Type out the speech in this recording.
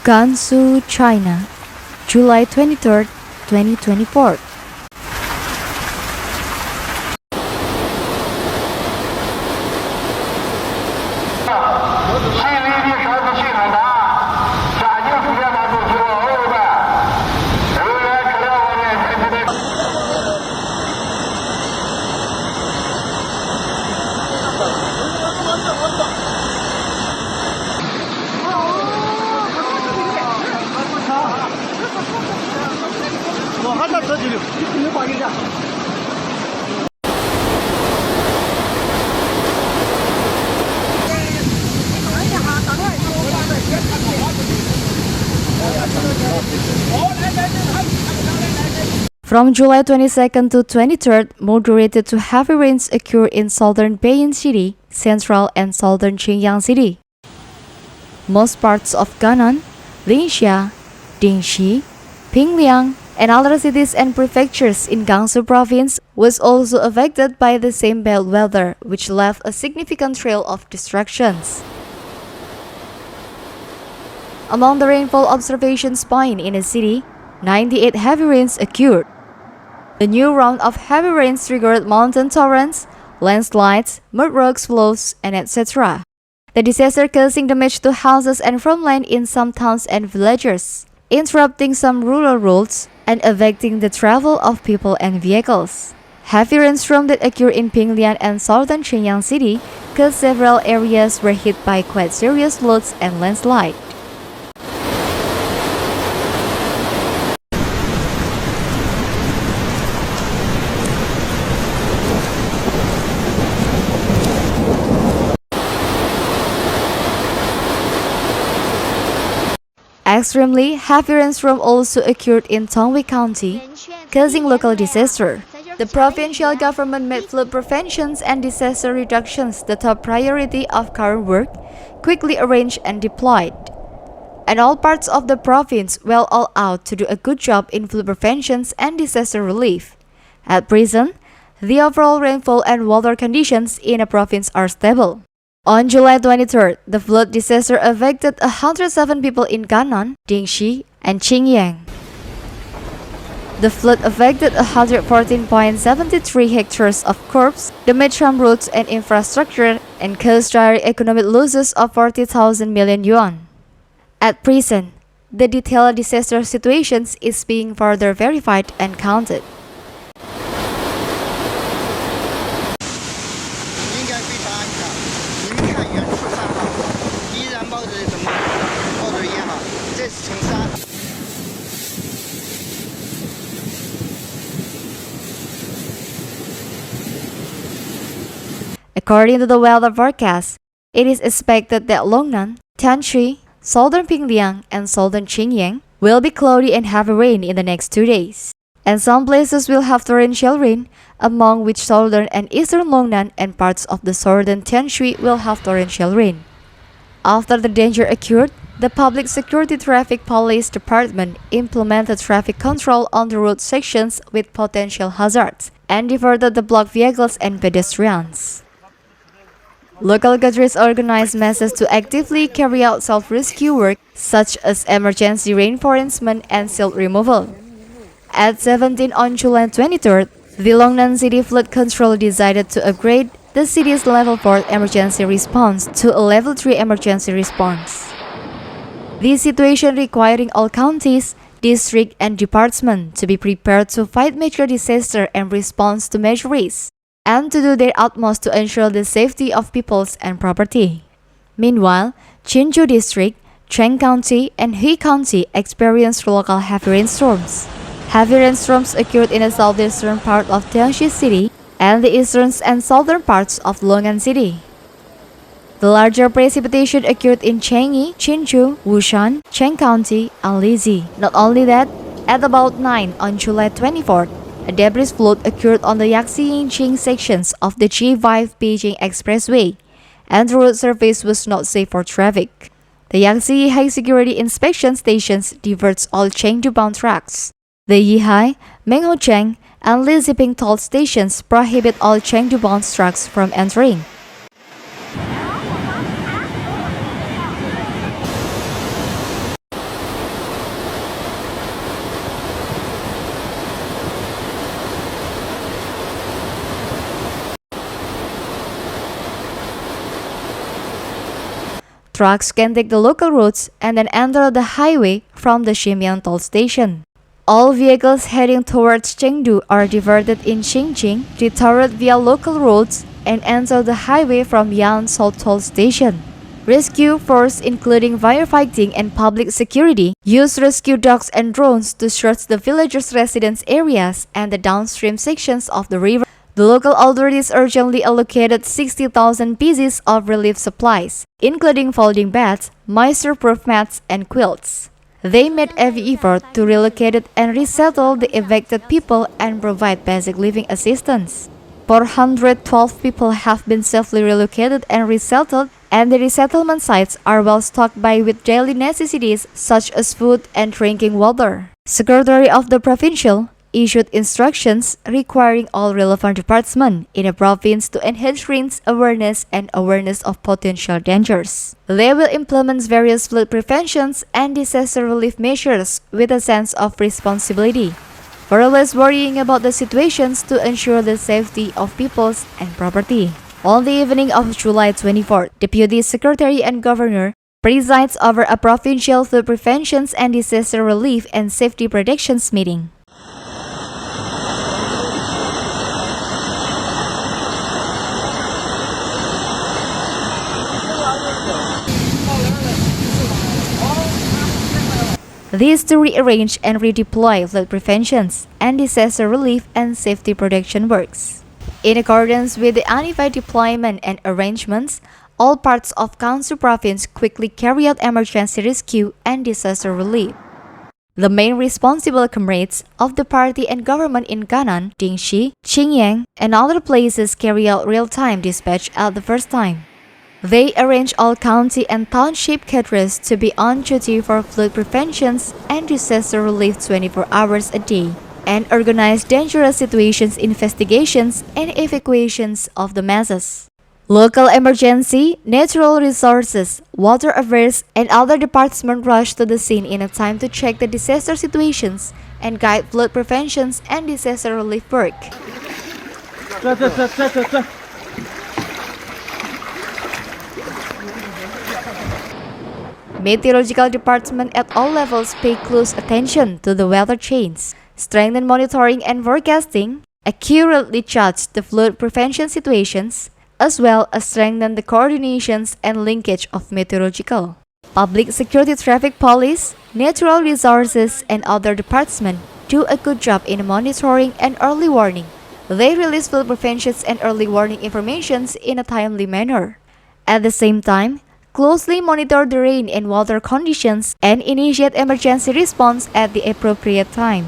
Gansu, China, July 23, 2024. From July 22nd to 23rd, moderated to heavy rains occur in southern Beiyang City, central and southern Qingyang City. Most parts of Gannan, Linxia, Dingxi, Pingliang, and other cities and prefectures in Gansu province was also affected by the same bad weather, which left a significant trail of destructions. Among the rainfall observations point in the city, 98 heavy rains occurred. The new round of heavy rains triggered mountain torrents, landslides, mud rocks flows, and etc. The disaster causing damage to houses and farmland in some towns and villages, interrupting some rural roads and affecting the travel of people and vehicles. Heavy rainstorms that occurred in Pingliang and southern Qingyang City caused several areas were hit by quite serious floods and landslides. Extremely heavy rainstorm also occurred in Tongwei County, causing local disaster. The provincial government made flood prevention and disaster reductions the top priority of current work, quickly arranged and deployed. And all parts of the province were all out to do a good job in flood prevention and disaster relief. At present, the overall rainfall and water conditions in the province are stable. On July 23rd, the flood disaster affected 107 people in Gannan, Dingxi, and Qingyang. The flood affected 114.73 hectares of crops, damaged some roads and infrastructure, and caused direct economic losses of 40,000 million yuan. At present, the detailed disaster situations is being further verified and counted. According to the weather forecast, it is expected that Longnan, Tianchi, southern Pingliang, and southern Qingyang will be cloudy and heavy rain in the next 2 days. And some places will have torrential rain, among which southern and eastern Longnan and parts of the southern Tianchi will have torrential rain. After the danger occurred, the Public Security Traffic Police Department implemented traffic control on the road sections with potential hazards and diverted the blocked vehicles and pedestrians. Local cadres organized masses to actively carry out self-rescue work such as emergency reinforcement and silt removal. At 17 on July 23rd, the Longnan City Flood Control decided to upgrade the city's Level 4 emergency response to a Level 3 emergency response. This situation requiring all counties, districts, and departments to be prepared to fight major disaster and response to major risks, and to do their utmost to ensure the safety of peoples and property. Meanwhile, Qinzhou District, Cheng County, and Hui County experienced local heavy rainstorms. Heavy rainstorms occurred in the southeastern part of Tianxi City and the eastern and southern parts of Longnan City. The larger precipitation occurred in Chengyi, Qinzhou, Wushan, Cheng County, and Lizi. Not only that, at about 9 on July 24th, a debris flood occurred on the Yaxi-Yingqing sections of the G5 Beijing Expressway, and the road surface was not safe for traffic. The Yaxi High Security Inspection Stations diverts all Chengdu-bound tracks. The Yihai, Menghocheng, and Liziping toll stations prohibit all Chengdu-bound trucks from entering. Trucks can take the local routes and then enter the highway from the Xinjiang toll station. All vehicles heading towards Chengdu are diverted in Xinjing, rerouted via local roads, and enter the highway from Yan South toll station. Rescue force, including firefighting and public security, use rescue dogs and drones to search the villagers' residence areas and the downstream sections of the river. The local authorities urgently allocated 60,000 pieces of relief supplies, including folding beds, moisture-proof mats, and quilts. They made every effort to relocate and resettle the evicted people and provide basic living assistance. 412 people have been safely relocated and resettled, and the resettlement sites are well stocked with daily necessities such as food and drinking water. Secretary of the Provincial issued instructions requiring all relevant departments in the province to enhance risk awareness and awareness of potential dangers. They will implement various flood preventions and disaster relief measures with a sense of responsibility, always worrying about the situations to ensure the safety of peoples and property. On the evening of July 24th, Deputy Secretary and Governor presides over a provincial flood preventions and disaster relief and safety predictions meeting. This to rearrange and redeploy flood preventions and disaster relief and safety protection works. In accordance with the unified deployment and arrangements, all parts of Gansu province quickly carry out emergency rescue and disaster relief. The main responsible comrades of the party and government in Gannan, Dingxi, Qingyang, and other places carry out real-time dispatch at the first time. They arrange all county and township cadres to be on duty for flood preventions and disaster relief 24 hours a day, and organize dangerous situations investigations and evacuations of the masses. Local emergency, natural resources, water affairs, and other departments rush to the scene in a time to check the disaster situations and guide flood preventions and disaster relief work. Meteorological department at all levels pay close attention to the weather changes, strengthen monitoring and forecasting, accurately judge the flood prevention situations, as well as strengthen the coordinations and linkage of meteorological, public security, traffic police, natural resources, and other departments do a good job in monitoring and early warning. They release flood preventions and early warning informations in a timely manner. At the same time, closely monitor the rain and water conditions and initiate emergency response at the appropriate time.